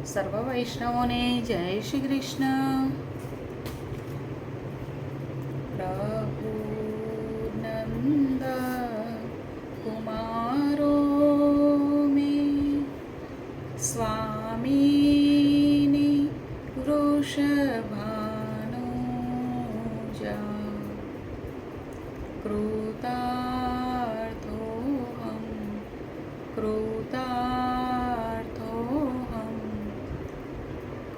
સર્વ વૈષ્ણવોને જય શ્રી કૃષ્ણ. પ્રભુ નંદ કુમારો મે સ્વામીની વૃષભાનુજા કૃતાર્થોહમ કૃતાર્થોહમ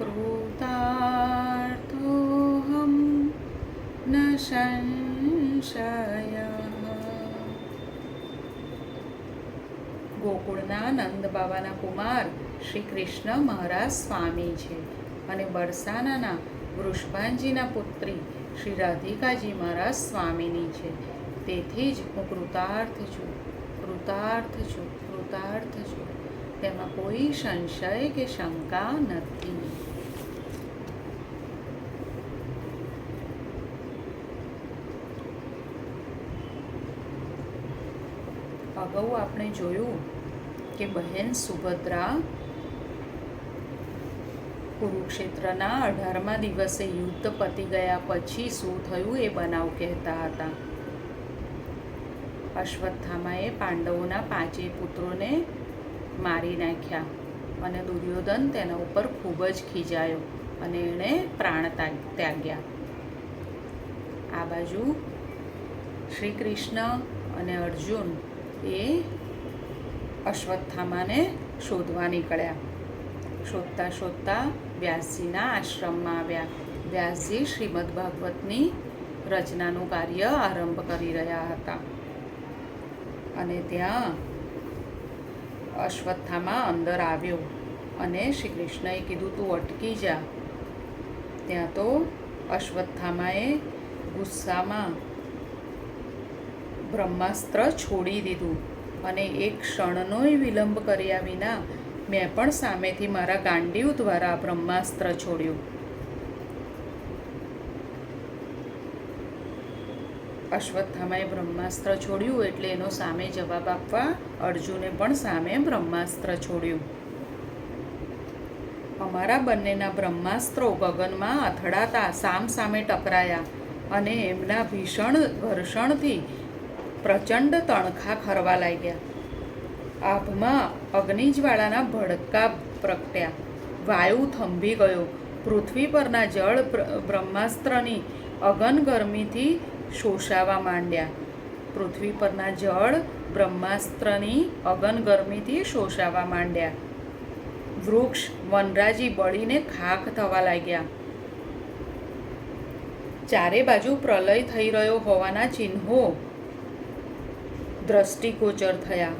કૃતાર્થોહમ ન સંશયઃ. ગોકુળના નંદ બાબાના કુમાર શ્રી કૃષ્ણ મહારાજ સ્વામી છે અને બરસાનાના વૃષભાનજીના પુત્રી શ્રી રાધિકાજી મહારાજ સ્વામીની છે. તેથી જ હું કૃતાર્થ છું, કૃતાર્થ છું, કૃતાર્થ છું. તેમાં કોઈ સંશય કે શંકા નથી. અગાઉ આપણે જોયું કે બહેન સુભદ્રા કુરુક્ષેત્રના 18મા દિવસે યુદ્ધ પતી ગયા પછી શું થયું એ બનાવ કહેતા હતા. અશ્વત્થામાએ પાંડવોના 5 પુત્રોને મારી નાખ્યા અને દુર્યોધન તેના ઉપર ખૂબ જ ખીજાયો અને એણે પ્રાણ ત્યાગ્યા. આ બાજુ શ્રી કૃષ્ણ અને અર્જુન એ અશ્વત્થામાને શોધવા નીકળ્યા. શોધતા શોધતા વ્યાસજીના આશ્રમમાં આવ્યા. વ્યાસજી શ્રીમદ ભાગવતની રચનાનું કાર્ય આરંભ કરી રહ્યા હતા અને ત્યાં અશ્વત્થામા અંદર આવ્યો અને શ્રી કૃષ્ણએ કીધું તું અટકી જા. ત્યાં તો અશ્વત્થામાએ ગુસ્સામાં બ્રહ્માસ્ત્ર છોડી દીધું અને એક ક્ષણનોય વિલંબ કર્યા વિના મેં પણ સામેથી મારા ગાંડીવ દ્વારા બ્રહ્માસ્ત્ર છોડ્યું. અશ્વત્થામાએ બ્રહ્માસ્ત્ર છોડ્યું એટલે એનો સામે જવાબ આપવા અર્જુને પણ સામે બ્રહ્માસ્ત્ર છોડ્યું. અમારા બંનેના બ્રહ્માસ્ત્રો ગગનમાં અથડાતા સામે ટકરાયા અને એમના ભીષણ ઘર્ષણથી પ્રચંડ તણખા ખરવા લાગ્યા. આભમાં અગ્નિજ્વાળાના ભડકા પ્રગટ્યા. વાયુ થંભી ગયો. પૃથ્વી પરના જળ બ્રહ્માસ્ત્રની અગન ગરમીથી શોષાવા માંડ્યા. પૃથ્વી પરના જળ બ્રહ્માસ્ત્રની અગન ગરમીથી શોષાવા માંડ્યા. વૃક્ષ વનરાજી બળીને ખાખ થવા લાગ્યા. ચારે બાજુ પ્રલય થઈ રહ્યો હોવાના ચિહ્નો દ્રષ્ટિગોચર થયા.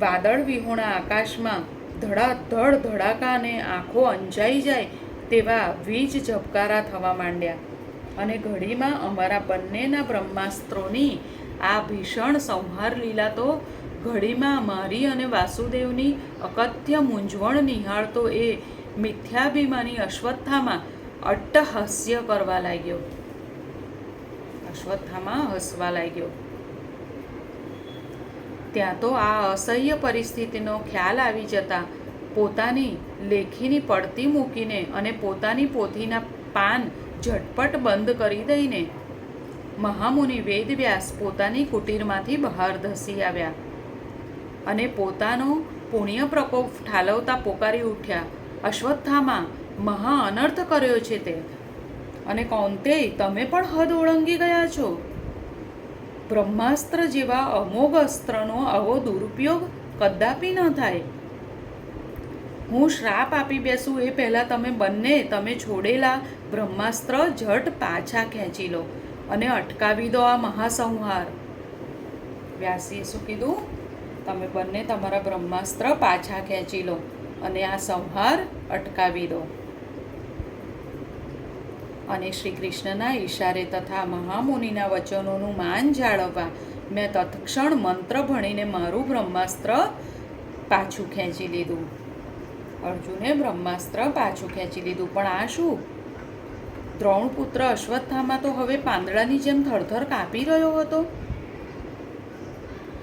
વાદળ વિહોણા આકાશમાં ધડાધડ ધડાકા અને આંખો અંજાઈ જાય તેવા વીજ ઝબકારા થવા માંડ્યા અને ઘડીમાં અમારા બંનેના બ્રહ્માસ્ત્રોની આ ભીષણ સંહાર લીલા તો ઘડીમાં મારી અને વાસુદેવની અકથ્ય મૂંઝવણ નિહાળતો એ મિથ્યાભિમાની અશ્વત્થામા અટ્ટહાસ્ય કરવા લાગ્યો. અશ્વત્થામા હસવા લાગ્યો. ત્યાં તો આ અસહ્ય પરિસ્થિતિનો ખ્યાલ આવી જતા પોતાની લેખીની પડતી મૂકીને અને પોતાની પોથીના પાન ઝટપટ બંધ કરી દઈને મહામુનિ વેદવ્યાસ પોતાની કુટીરમાંથી બહાર ધસી આવ્યા અને પોતાનો પુણ્ય પ્રકોપ ઠાલવતા પોકારી ઉઠ્યા, અશ્વત્થામા, મહા અનર્થ કર્યો છે તે, અને કૌંતેય તમે પણ હદ ઓળંગી ગયા છો. બ્રહ્માસ્ત્ર જેવા અમોઘ અસ્ત્રનો આવો દુરુપયોગ કદાપી ન થાય. હું શ્રાપ આપી બેસું એ પહેલાં તમે બંને તમે છોડેલા બ્રહ્માસ્ત્ર ઝટ પાછા ખેંચી લો અને અટકાવી દો આ મહાસંહાર. વ્યાસીએ શું કીધું? તમે બંને તમારા બ્રહ્માસ્ત્ર પાછા ખેંચી લો અને આ સંહાર અટકાવી દો. અને શ્રી કૃષ્ણના ઈશારે તથા મહામુનિના વચનોનું માન જાળવવા મેં તત્ક્ષણ મંત્ર ભણીને મારું બ્રહ્માસ્ત્ર પાછું ખેંચી લીધું. અર્જુને બ્રહ્માસ્ત્ર પાછું ખેંચી લીધું. પણ આ શું? દ્રોણપુત્ર અશ્વત્થામા તો હવે પાંદડાની જેમ થરથર કાપી રહ્યો હતો.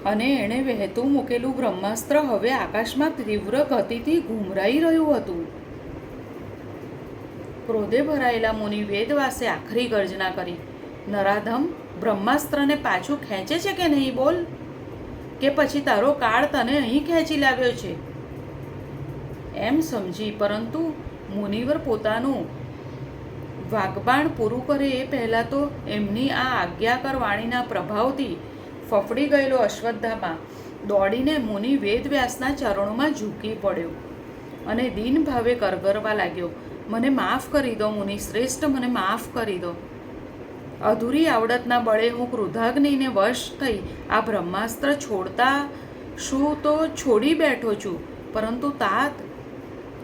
અને એણે વહેતું મૂકેલું બ્રહ્માસ્ત્ર હવે આકાશમાં તીવ્ર ગતિથી ઘૂમરાઈ રહ્યું હતું. ક્રોધે ભરાયેલા મુનિ વેદવ્યાસે આખરી ગર્જના કરી, નરાધમ, બ્રહ્માસ્ત્રને પાછું ખેંચે છે કે નહીં? બોલ, કે પછી તારો કાળ તને અહીં ખેંચી લાવ્યો છે? એમ સમજી, પરંતુ મુનિવર પોતાનું વાગ્બાણ પૂરું કરે એ પહેલાં તો એમની આ આજ્ઞાકર વાણીના પ્રભાવથી ફફડી ગયેલો અશ્વત્થામા દોડીને મુનિ વેદવ્યાસના ચરણોમાં ઝૂકી પડ્યો અને દીન ભાવે કરગરવા લાગ્યો, મને માફ કરી દો મુનિ શ્રેષ્ઠ, મને માફ કરી દો. અધૂરી આવડતના બળે હું ક્રોધાગ્નિને વશ થઈ આ બ્રહ્માસ્ત્ર છોડતા શું તો છોડી બેઠો છું, પરંતુ તાત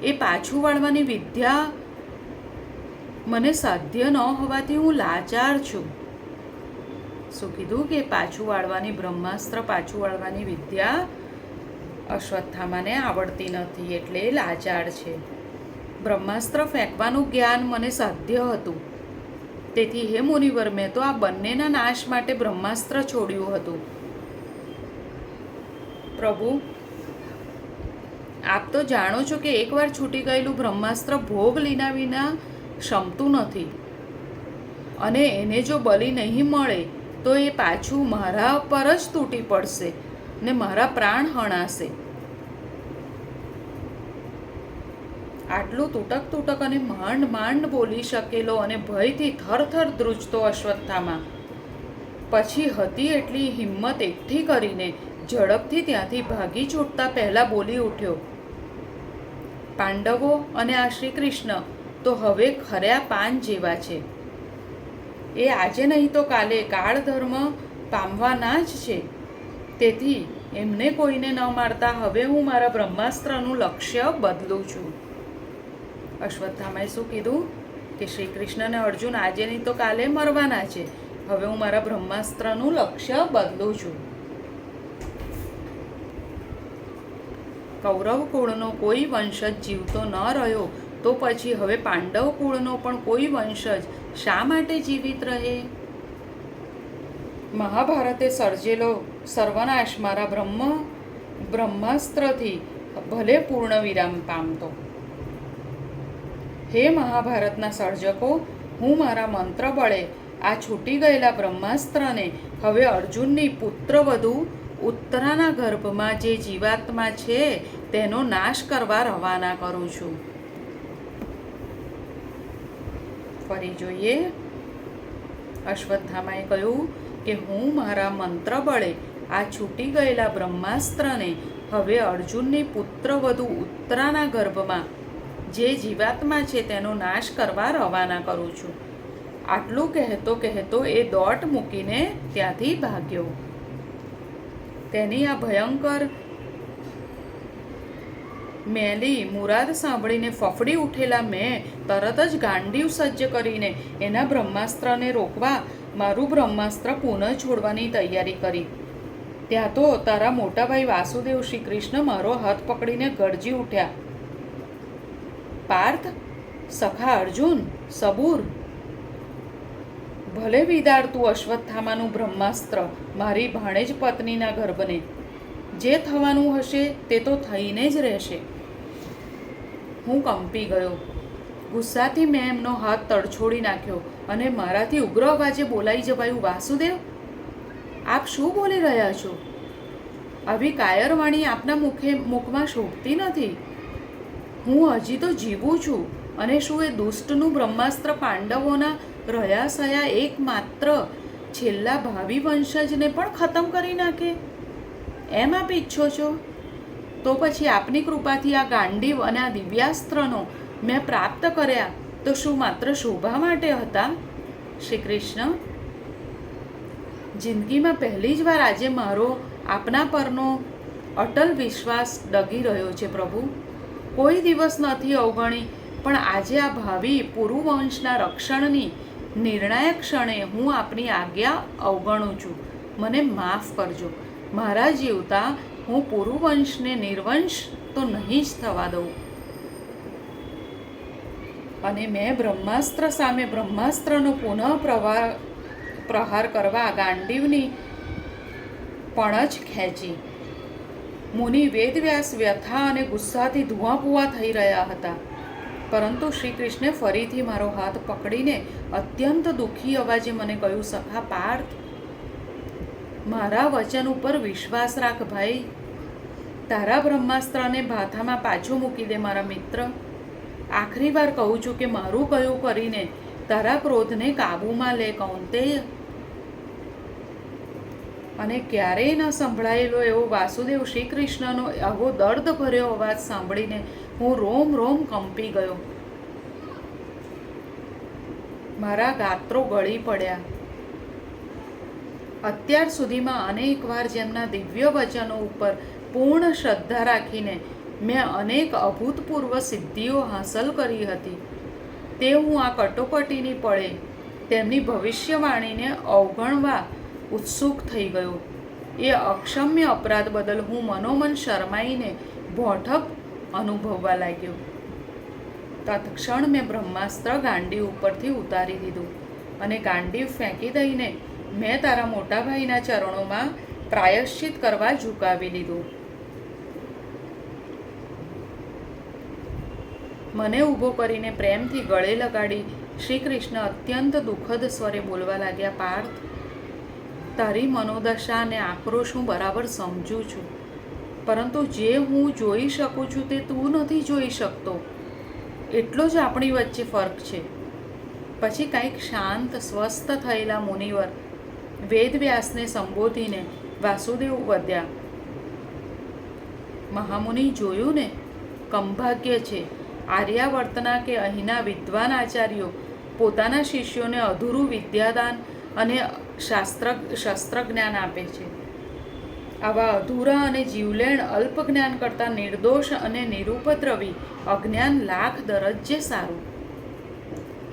એ પાછું વાળવાની વિદ્યા મને સાધ્ય ન હોવાથી હું લાચાર છું. શું કીધું? કે પાછું વાળવાની, બ્રહ્માસ્ત્ર પાછું વાળવાની વિદ્યા અશ્વત્થામાને આવડતી નથી એટલે લાચાર છે. બ્રહ્માસ્ત્ર ફેંકવાનું જ્ઞાન મને સાધ્ય હતું, તેથી હે મુનિવર, મેં તો આ બંનેના નાશ માટે બ્રહ્માસ્ત્ર છોડ્યું હતું. પ્રભુ, આપ તો જાણો છો કે એકવાર છૂટી ગયેલું બ્રહ્માસ્ત્ર ભોગ લીના વિના ક્ષમતું નથી, અને એને જો બલી નહીં મળે તો એ પાછું મારા પર જ તૂટી પડશે ને મારા પ્રાણ હણાશે. આટલું તૂટક અને માંડ માંડ બોલી શકેલો અને ભયથી થરથર ધ્રુજતો અશ્વત્થામા પછી હતી એટલી હિંમત એકઠી કરીને ઝડપથી ત્યાંથી ભાગી છૂટતા પહેલાં બોલી ઉઠ્યો, પાંડવો અને આ શ્રી કૃષ્ણ તો હવે ખર્યા પાન જેવા છે. એ આજે નહીં તો કાલે કાળ ધર્મ પામવાના જ છે. તેથી એમને કોઈને ન મારતા હવે હું મારા બ્રહ્માસ્ત્રનું લક્ષ્ય બદલું છું. અશ્વત્થામાએ શું કીધું? કે શ્રી કૃષ્ણ અને અર્જુન આજે નહીં તો કાલે મરવાના છે, હવે હું મારા બ્રહ્માસ્ત્રનું લક્ષ્ય બદલું છું. કૌરવ કુળનો કોઈ વંશજ જીવતો ન રહ્યો તો પછી હવે પાંડવ કુળનો પણ કોઈ વંશજ શા માટે જીવિત રહે? મહાભારતે સર્જેલો સર્વનાશ મારા બ્રહ્માસ્ત્રથી ભલે પૂર્ણ વિરામ પામતો. હે મહાભારતના સર્જકો, હું મારા મંત્ર બળે આ છૂટી ગયેલા બ્રહ્માસ્ત્રને હવે અર્જુનની પુત્રવધુ ઉત્તરાના ગર્ભમાં જે જીવાત્મા છે તેનો નાશ કરવા રવાના કરું છું. ફરી જોઈએ. અશ્વત્થામાએ કહ્યું કે હું મારા મંત્ર બળે આ છૂટી ગયેલા બ્રહ્માસ્ત્રને હવે અર્જુનની પુત્રવધુ ઉત્તરાના ગર્ભમાં જે જીવાત્મા છે તેનો નાશ કરવા રવાના કરું છું. આટલું કહેતો એ દોટ મૂકીને ત્યાંથી ભાગ્યો. તેની આ ભયંકર મેલી મુરાદ સાંભળીને ફફડી ઉઠેલા મેં તરત જ ગાંડીવ સજ્જ કરીને એના બ્રહ્માસ્ત્રને રોકવા મારું બ્રહ્માસ્ત્ર પુનઃ છોડવાની તૈયારી કરી. ત્યાં તો તારા મોટાભાઈ વાસુદેવ શ્રી કૃષ્ણ મારો હાથ પકડીને ગરજી ઉઠ્યા, પાર્થ, સખા અર્જુન, સબૂર, ભલે વિદારતું અશ્વત્થામાનું બ્રહ્માસ્ત્ર મારી ભાણેજ પત્નીના ગર્ભને. જે થવાનું હશે તે તો થઈને જ રહેશે. હું કંપી ગયો. ગુસ્સાથી મેં એમનો હાથ તડછોડી નાખ્યો અને મારાથી ઉગ્ર અવાજે બોલાઈ જવાયું, વાસુદેવ, આપ શું બોલી રહ્યા છો? આવી કાયરવાણી આપના મુખમાં શોભતી નથી. હું હજી તો જીવું છું, અને શું એ દુષ્ટનું બ્રહ્માસ્ત્ર પાંડવોના રહ્યા સયા એકમાત્ર છેલ્લા ભાવિ વંશજને પણ ખતમ કરી નાખે એમ આપ ઈચ્છો છો? તો પછી આપની કૃપાથી આ ગાંડીવ અને આ દિવ્યાસ્ત્રનો મેં પ્રાપ્ત કર્યા તો શું માત્ર શોભા માટે હતા? શ્રી કૃષ્ણ, જિંદગીમાં પહેલી જ વાર આજે મારો આપના પરનો અટલ વિશ્વાસ ડગી રહ્યો છે પ્રભુ. કોઈ દિવસ નથી અવગણી, પણ આજે આ ભાવિ પુરુવંશના રક્ષણની નિર્ણાયક ક્ષણે હું આપની આજ્ઞા અવગણું છું. મને માફ કરજો. મારા જીવતા હું પુરુવંશને નિર્વંશ તો નહીં જ થવા દઉં. અને મેં બ્રહ્માસ્ત્ર સામે બ્રહ્માસ્ત્રનો પુનઃ પ્રહાર કરવા ગાંડીવની પણ જ ખેંચી. મુનિ વેદવ્યાસ વ્યથા અને ગુસ્સાથી ધુઆપુઆ થઈ રહ્યા હતા. પરંતુ શ્રી કૃષ્ણે ફરીથી મારો હાથ પકડીને અત્યંત દુઃખી અવાજે મને કહ્યું, સખા પાર્થ, મારા વચન ઉપર વિશ્વાસ રાખ ભાઈ. તારા બ્રહ્માસ્ત્રને ભાથામાં પાછું મૂકી દે મારા મિત્ર. આખરી વાર કહું છું કે મારું કહ્યું કરીને તારા ક્રોધને કાબૂમાં લે કૌંતેય. અને ક્યારેય ન સંભળાયેલો એવો વાસુદેવ શ્રી કૃષ્ણનો આવો દર્દ ભર્યો અવાજ સાંભળીને હું રોમ રોમ કંપી ગયો. મારા ગાત્રો ગળી પડ્યા. અત્યાર સુધીમાં અનેક વાર જેમના દિવ્ય વચનો ઉપર પૂર્ણ શ્રદ્ધા રાખીને મેં અનેક અભૂતપૂર્વ સિદ્ધિઓ હાંસલ કરી હતી, તે હું આ કટોકટીની પળે તેમની ભવિષ્યવાણીને અવગણવા ઉત્સુક થઈ ગયો. એ અક્ષમ્ય અપરાધ બદલ હું મનોમન શરમાઈને ભોઠપ અનુભવવા લાગ્યો. તત્ક્ષણ મેં બ્રહ્માસ્ત્ર ગાંડી ઉપરથી ઉતારી દીધું અને ગાંડી ફેંકી દઈને મેં તારા મોટા ભાઈના ચરણોમાં પ્રાયશ્ચિત કરવા ઝુકાવી લીધું. મને ઊભો કરીને પ્રેમથી ગળે લગાડી શ્રી કૃષ્ણ અત્યંત દુઃખદ સ્વરે બોલવા લાગ્યા, પાર્થ, તારી મનોદશા અને આક્રોશ હું બરાબર સમજું છું, પરંતુ જે હું જોઈ શકું છું તે તું નથી જોઈ શકતો. એટલો જ આપણી વચ્ચે ફર્ક છે. પછી કંઈક શાંત સ્વસ્થ થયેલા મુનિવર વેદવ્યાસને સંબોધીને વાસુદેવ વધ્યા. મહામુનિ, જોયું ને, કંભાગ્ય છે આર્યાવર્તના કે અહીંના વિદ્વાન આચાર્યો પોતાના શિષ્યોને અધૂરું વિદ્યાદાન અને શસ્ત્રજ્ઞાન આપે છે. આવા અધૂરા અને જીવલેણ અલ્પ જ્ઞાન કરતાં નિર્દોષ અને નિરુપદ્રવી અજ્ઞાન લાખ દરજ્જે સારું.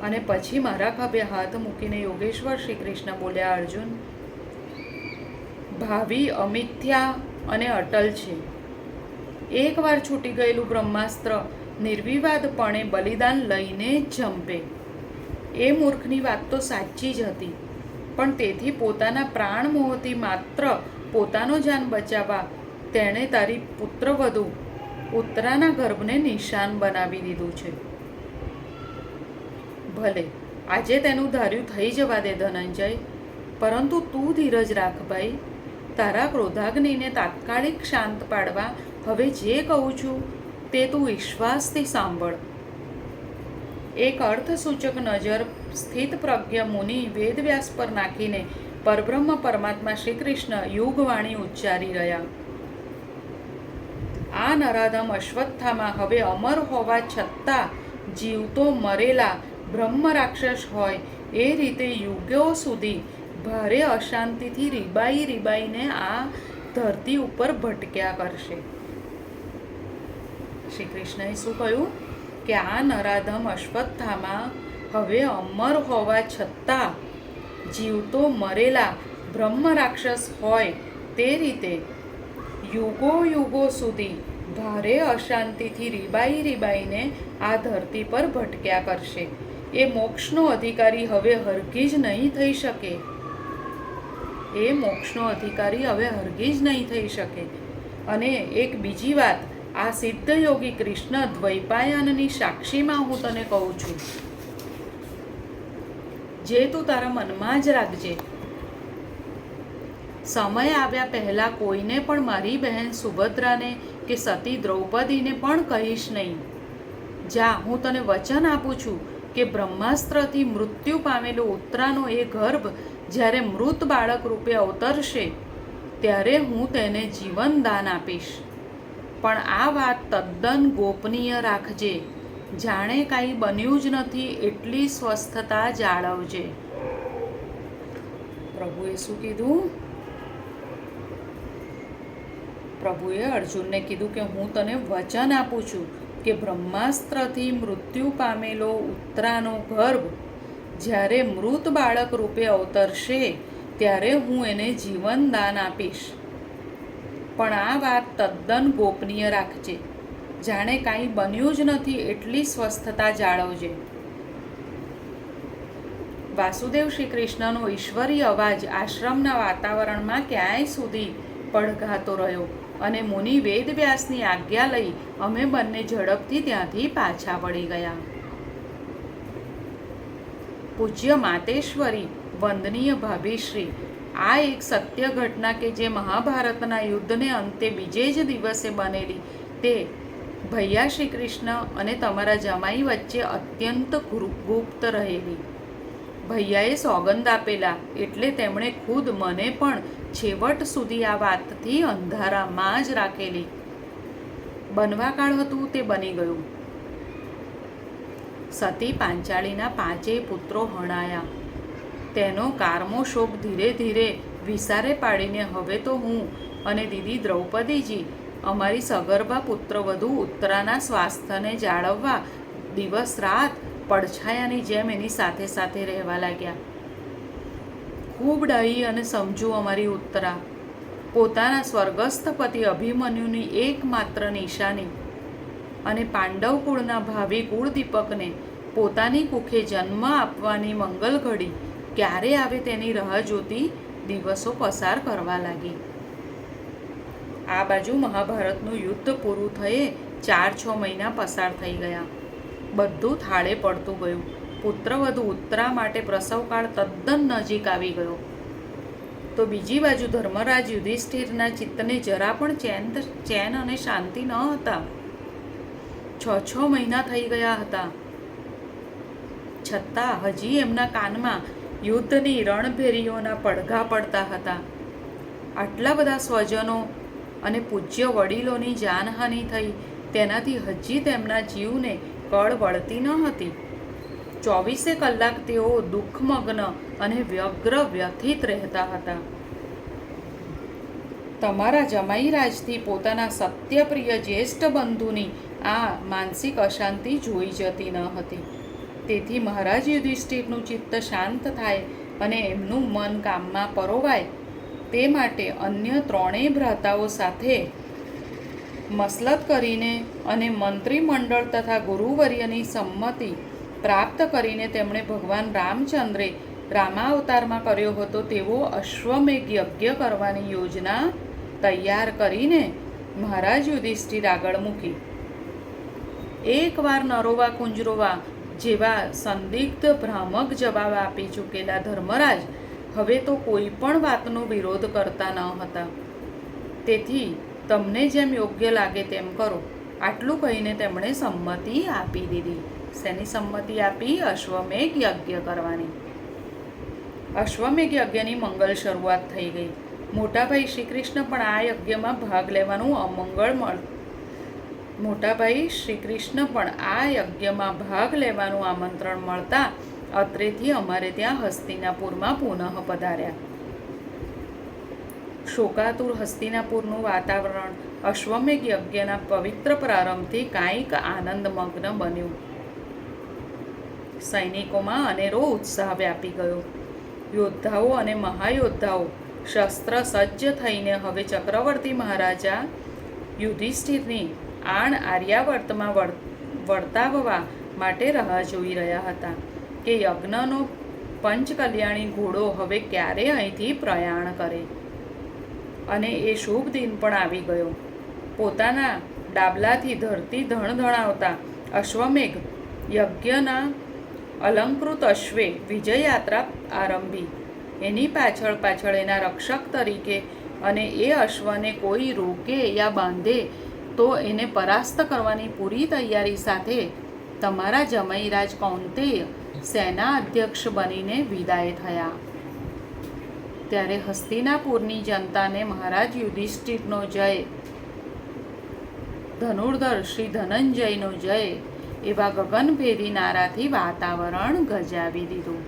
અને પછી મારા ખભે હાથ મૂકીને યોગેશ્વર શ્રી કૃષ્ણ બોલ્યા, અર્જુન, ભાવિ અમિથ્યા અને અટલ છે. એકવાર છૂટી ગયેલું બ્રહ્માસ્ત્ર નિર્વિવાદપણે બલિદાન લઈને જ જંપે. એ મૂર્ખની વાત તો સાચી જ હતી, પણ તેથી પોતાના પ્રાણ મોહથી માત્ર પોતાનો જાન બચાવવા તેણે તારી પુત્રવધુ ઉત્તરાના ગર્ભને નિશાન બનાવી દીધું છે. ભલે આજે તેનું ધાર્યું થઈ જવા દે ધનંજય, પરંતુ તું ધીરજ રાખ ભાઈ. તારા ક્રોધાગ્નિને તાત્કાલિક શાંત પાડવા હવે જે કહું છું તે તું વિશ્વાસથી સાંભળ. એક અર્થસૂચક નજર સ્થિત પ્રજ્ઞ મુનિ વેદવ્યાસ પર નાખીને પરબ્રહ્મ પરમાત્મા શ્રી કૃષ્ણ યુગવાણી ઉચ્ચારી રહ્યા. આ નરાધમ અશ્વત્થામાં હવે અમર હોવા છતાં જીવતો મરેલા બ્રહ્મ રાક્ષસ હોય એ રીતે યુગો સુધી ભારે અશાંતિથી રીબાઈને આ ધરતી ઉપર ભટક્યા કરશે. શ્રી કૃષ્ણએ શું કહ્યું કે આ નરાધમ અશ્વત્થામાં હવે અમર હોવા છતાં જીવતો મરેલા બ્રહ્મ રાક્ષસ હોય તે રીતે યુગો સુધી ભારે અશાંતિથી રીબાઈને આ ધરતી પર ભટક્યા કરશે. એ મોક્ષનો અધિકારી હવે હરગીજ નહીં થઈ શકે. અને એક બીજી વાત, આ સિદ્ધ યોગી કૃષ્ણ દ્વૈપાયનની સાક્ષીમાં હું તને કહું છું, જે તું તારા મનમાં જ રાખજે. સમય આવ્યા પહેલાં કોઈને પણ મારી બહેન સુભદ્રાને કે સતી દ્રૌપદીને પણ કહીશ નહીં. જા, હું તને વચન આપું છું કે બ્રહ્માસ્ત્રથી મૃત્યુ પામેલો ઉત્તરાનો એ ગર્ભ જ્યારે મૃત બાળક રૂપે અવતરશે ત્યારે હું તેને જીવન દાન આપીશ. પણ આ વાત તદ્દન ગોપનીય રાખજે. જાણે કાંઈ બન્યું જ નથી એટલી સ્વસ્થતા જાળવજે. પ્રભુએ શું કીધું? પ્રભુએ અર્જુનને કીધું કે હું તને વચન આપું છું કે બ્રહ્માસ્ત્રથી મૃત્યુ પામેલો ઉત્તરાનો ગર્ભ જ્યારે મૃત બાળક રૂપે અવતરશે ત્યારે હું એને જીવન દાન આપીશ. પણ આ વાત તદ્દન ગોપનીય રાખજે. જાણે કાંઈ બન્યું જ નથી એટલી સ્વસ્થતા જાળવજે. વાસુદેવ શ્રી કૃષ્ણનો ઈશ્વરી અવાજ આશ્રમના વાતાવરણમાં ક્યાંય સુધી પડઘાતો રહ્યો અને મુનિ વેદવ્યાસની આજ્ઞા લઈ અમે બંને ઝડપથી ત્યાંથી પાછા વળી ગયા. પૂજ્ય માતેશ્વરી, વંદનીય ભાભીશ્રી, આ એક સત્ય ઘટના કે જે મહાભારતના યુદ્ધને અંતે બીજે જ દિવસે બનેલી, તે ભૈયા શ્રી કૃષ્ણ અને તમારા જમાઈ વચ્ચે અત્યંત ગુપ્ત રહેલી. ભૈયાએ સોગંદ આપેલા એટલે તેમણે ખુદ મને પણ છેવટ સુધી આ વાતથી અંધારામાં જ રાખેલી. બનવાકાળ હતું તે બની ગયું. સતી પાંચાળીના 5 પુત્રો હણાયા. તેનો કારમો શોક ધીરે ધીરે વિસારે પાડીને હવે તો હું અને દીદી દ્રૌપદીજી અમારી સગર્ભા પુત્રવધુ ઉત્તરાના સ્વાસ્થ્યને જાળવવા દિવસ રાત પડછાયાની જેમ એની સાથે સાથે રહેવા લાગ્યા. ખૂબ ડાહી અને સમજુ અમારી ઉત્તરા પોતાના સ્વર્ગસ્થ પતિ અભિમન્યુની એકમાત્ર નિશાની અને પાંડવ કુળના ભાવિ કુળદીપકને પોતાની કુખે જન્મ આપવાની મંગલ ઘડી ક્યારે આવે તેની રાહ જોતી દિવસો પસાર કરવા લાગી. આ બાજુ મહાભારતનું યુદ્ધ પૂરું થયે 4-6 મહિના પસાર થઈ ગયા. બધું થાળે પડતું ગયું. પુત્રવધુ ઉત્તરા માટે પ્રસવકાળ તદ્દન નજીક આવી ગયો. તો બીજી બાજુ ધર્મરાજ યુધિષ્ઠિરના ચિત્તને જરા પણ ચેન અને શાંતિ ન હતા. 6 મહિના થઈ ગયા હતા, છતાં હજી એમના કાનમાં યુદ્ધની રણભેરીઓના પડઘા પડતા હતા. આટલા બધા સ્વજનો અને પૂજ્ય વડીલોની જાનહાનિ થઈ તેનાથી હજી તેમના જીવને કળ વળતી ન હતી. 24 કલાક તેઓ દુઃખમગ્ન અને વ્યગ્ર વ્યથિત રહેતા હતા. તમારા જમાઈરાજથી પોતાના સત્યપ્રિય જ્યેષ્ઠ બંધુની આ માનસિક અશાંતિ જોઈ જતી ન હતી. તેથી મહારાજ યુધિષ્ઠિરનું ચિત્ત શાંત થાય અને એમનું મન કામમાં પરોવાય તે માટે અન્ય 3 ભ્રાતાઓ સાથે મસલત કરીને અને મંત્રીમંડળ તથા ગુરુવર્યની સંમતિ પ્રાપ્ત કરીને તેમણે ભગવાન રામચંદ્રે રામાવતારમાં કર્યો હતો તેવો અશ્વમેઘ યજ્ઞ કરવાની યોજના તૈયાર કરીને મહારાજ યુધિષ્ઠિર આગળ મૂકી. એકવાર નરોવા કુંજરોવા જેવા સંદિગ્ધ ભ્રામક જવાબ આપી ચૂકેલા ધર્મરાજ હવે તો કોઈ પણ વાતનો વિરોધ કરતા ન હતા. તેથી તમને જેમ યોગ્ય લાગે તેમ કરો, આટલું કહીને તેમણે સંમતિ આપી દીધી. શેની સંમતિ આપી? અશ્વમેઘ યજ્ઞ કરવાની. અશ્વમેઘ યજ્ઞની મંગલ શરૂઆત થઈ ગઈ. મોટાભાઈ શ્રી કૃષ્ણ પણ આ યજ્ઞમાં ભાગ લેવાનું આમંત્રણ મળતા અત્રેથી અમારે ત્યાં હસ્તિનાપુરમાં પુનઃ પધાર્યા. શોકાતુર હસ્તિનાપુરનું વાતાવરણ અશ્વમેઘ યજ્ઞના પવિત્ર પ્રારંભથી કાંઈક આનંદમગ્ન બન્યું. સૈનિકોમાં અનેરો ઉત્સાહ વ્યાપી ગયો. યોદ્ધાઓ અને મહાયોદ્ધાઓ શસ્ત્ર સજ્જ થઈને હવે ચક્રવર્તી મહારાજા યુધિષ્ઠિરની આણ આર્યાવર્તમાં વર્તાવવા માટે રાહ જોઈ રહ્યા હતા કે યજ્ઞનો પંચકલ્યાણી ઘોડો હવે ક્યારે અહીંથી પ્રયાણ કરે. અને એ શુભ દિન પણ આવી ગયો. પોતાના ડાબલાથી ધરતી ધણધણાવતા અશ્વમેઘ યજ્ઞના અલંકૃત અશ્વે વિજયયાત્રા આરંભી. એની પાછળ એના રક્ષક તરીકે અને એ અશ્વને કોઈ રોકે યા બાંધે તો એને પરાસ્ત કરવાની પૂરી તૈયારી સાથે તમારા જમાઈરાજ કૌંતેય સેના અધ્યક્ષ બનીને વિદાય થયા. ત્યારે હસ્તિનાપુરની જનતાને મહારાજ યુધિષ્ઠિરનો જય, ધનુર્ધર શ્રી ધનંજયનો જય એવા ગગનભેદી નારાથી વાતાવરણ ગજાવી દીધું.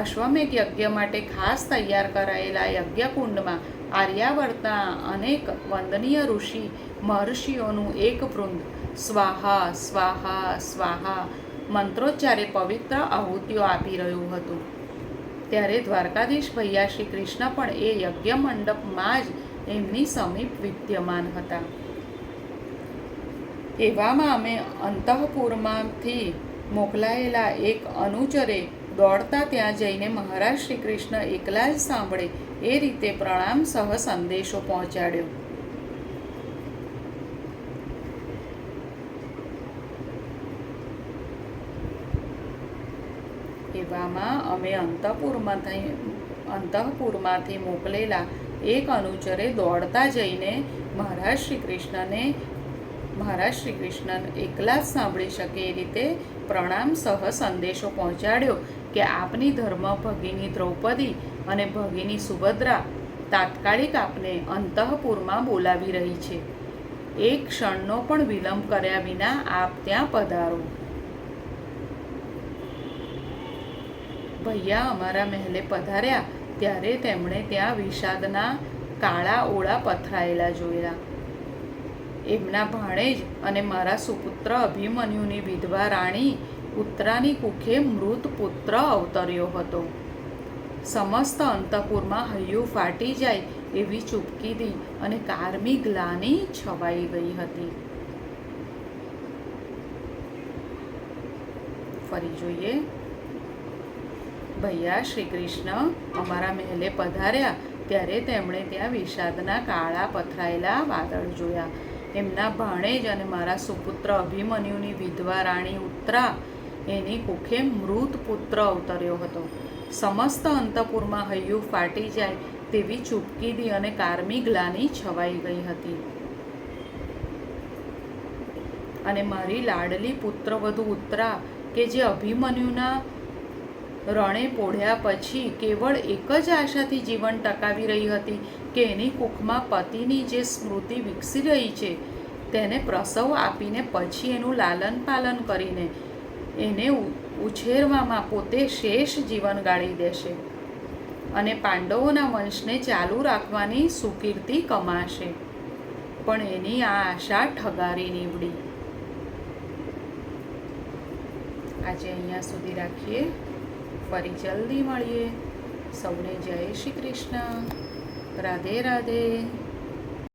અશ્વમેઘ યજ્ઞ માટે ખાસ તૈયાર કરાયેલા યજ્ઞકુંડમાં આર્યાવર્તના અનેક વંદનીય ઋષિ મહર્ષિઓનું એક વૃંદ સ્વાહા સ્વાહા સ્વાહા મંત્રોચ્ચારે પવિત્ર આહુતિઓ આપી રહ્યું હતું. ત્યારે દ્વારકાધીશ ભૈયા શ્રી કૃષ્ણ પણ એ યજ્ઞ મંડપમાં જ એમની સમીપ વિદ્યમાન હતા. એવામાં અમે અંતઃપુરમાંથી મોકલાયેલા એક અનુચરે દોડતા ત્યાં જઈને મહારાજ શ્રી કૃષ્ણ એકલા જ સાંભળે એ રીતે પ્રણામ સહ સંદેશો પહોંચાડ્યો. એવામાં અમે અંતઃપુરમાંથી મોકલેલા એક અનુચરે દોડતા જઈને મહારાજ શ્રી કૃષ્ણ એકલા જ સાંભળી શકે એ રીતે પ્રણામ સહ સંદેશો પહોંચાડ્યો કે આપની ધર્મ ભગિની દ્રૌપદી અને ભગિની સુભદ્રા તાત્કાલિક આપને અંતઃપુરમાં બોલાવી રહી છે. એક ક્ષણનો પણ વિલંબ કર્યા વિના આપ ત્યાં પધારો. ભૈયા અમારા મહેલે પધાર્યા ત્યારે તેમણે ત્યાં વિષાદના કાળા ઓળા પથરાયેલા જોયા. એમના ભાણેજ અને મારા સુપુત્ર અભિમન્યુની વિધવા રાણી ઉત્તરાની કુખે મૃત પુત્ર અવતર્યો હતો. સમસ્ત અંતઃપુરમાં હૈયું ફાટી જાય એવી ચૂપકીદી અને કારમી ગ્લાની છવાઈ ગઈ હતી. ફરી જોઈએ. ભૈયા શ્રી કૃષ્ણ અમારા મહેલે પધાર્યા ત્યારે તેમણે ત્યાં વિષાદના કાળા પથરાયેલા વાદળ જોયા. એમના ભાણેજ અને મારા સુપુત્ર અભિમન્યુની વિધવા રાણી ઉત્તરા એની કુખે મૃત પુત્ર અવતર્યો હતો. સમસ્ત અંતઃપુરમાં હૈયું ફાટી જાય તેવી ચૂપકીદી અને કારમી ગ્લાની છવાઈ ગઈ હતી. અને મારી લાડલી પુત્રવધુ ઉત્તરા કે જે અભિમન્યુના રણે પોઢ્યા પછી કેવળ એક જ આશાથી જીવન ટકાવી રહી હતી કે એની કુખમાં પતિની જે સ્મૃતિ વિકસી રહી છે તેને પ્રસવ આપીને પછી એનું લાલન પાલન કરીને એને ઉછેરવામાં પોતે શેષ જીવન ગાળી દેશે અને પાંડવોના વંશને ચાલુ રાખવાની સુકીર્તિ કમાશે. પણ એની આ આશા ઠગારી નીવડી. આજે અહીંયા સુધી રાખીએ. ફરી જલ્દી મળીએ. સૌને જય શ્રી કૃષ્ણ. રાધે રાધે.